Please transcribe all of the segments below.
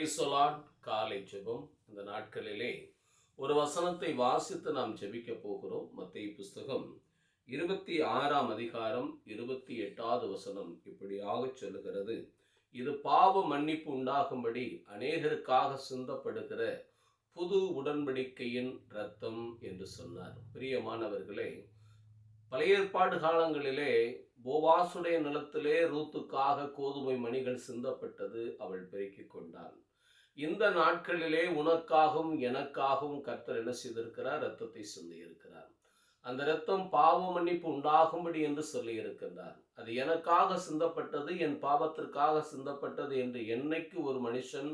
Praise the Lord. காலை ஜெபம். இந்த நாட்களிலே ஒரு வசனத்தை வாசித்து நாம் ஜெபிக்க போகிறோம். மத்தேயு புஸ்தகம் 26ஆம் அதிகாரம் 28வது வசனம் இப்படியாக சொல்லுகிறது. இது பாவ மன்னிப்பு உண்டாகும்படி அநேகருக்காக சிந்தப்படுகிற புது உடன்படிக்கையின் இரத்தம் என்று சொன்னார். பிரியமானவர்களே, பழைய ஏற்பாடு காலங்களிலே போவாசுடைய நிலத்திலே ரூத்துக்காக கோதுமை மணிகள் சிந்தப்பட்டது. அவள் பெருக்கிக் கொண்டாள். இந்த நாட்களிலே உனக்காகவும் எனக்காகவும் கர்த்தர் என்ன செய்திருக்கிறார்? இரத்தத்தை சிந்தி இருக்கிறார். அந்த இரத்தம் பாவ மன்னிப்பு உண்டாகும்படி என்று சொல்லி இருக்கின்றார். அது எனக்காக சிந்தப்பட்டது, என் பாவத்திற்காக சிந்தப்பட்டது என்று என்னைக்கு ஒரு மனுஷன்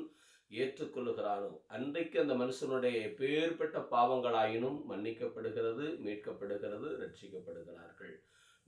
ஏற்றுக்கொள்ளுகிறானோ அன்றைக்கு அந்த மனுஷனுடைய எப்பேற்பட்ட பாவங்களாயினும் மன்னிக்கப்படுகிறது, மீட்கப்படுகிறது, ரட்சிக்கப்படுகிறார்கள்.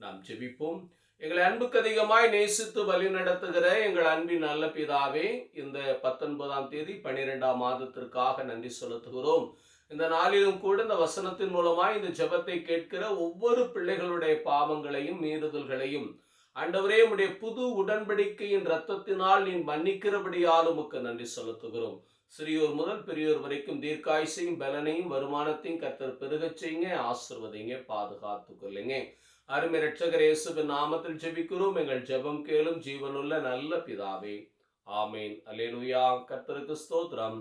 நாம் ஜெபிப்போம். எங்களை அன்புக்கு அதிகமாய் நேசித்து வழி நடத்துகிற எங்கள் அன்பின் நல்ல பிதாவே, இந்த 19ஆம் தேதி 12ஆம் மாதத்திற்காக நன்றி செலுத்துகிறோம். இந்த நாளிலும் கூட இந்த வசனத்தின் மூலமாய் இந்த ஜெபத்தை கேட்கிற ஒவ்வொரு பிள்ளைகளுடைய பாவங்களையும் மீறுதல்களையும் ஆண்டவரே, உம்முடைய புது உடன்படிக்கையின் இரத்தத்தினால் நீ மன்னிக்கிறபடியால் உமக்கு நன்றி செலுத்துகிறோம். சிறியோர் முதல் பெரியோர் வரைக்கும் தீர்க்காயுசையும் பலனையும் வருமானத்தையும் கர்த்தர் பெருகச் செய்யுங்க, ஆசீர்வதிங்க, பாதுகாத்துக் கொள்ளுங்க. அருமை இரட்சகர் இயேசுவின் நாமத்தில் ஜெபிக்கிறோம். எங்கள் ஜெபம் கேளும் ஜீவனுள்ள நல்ல பிதாவே, ஆமேன். அல்லேலூயா. கர்த்தருக்கு ஸ்தோத்திரம்.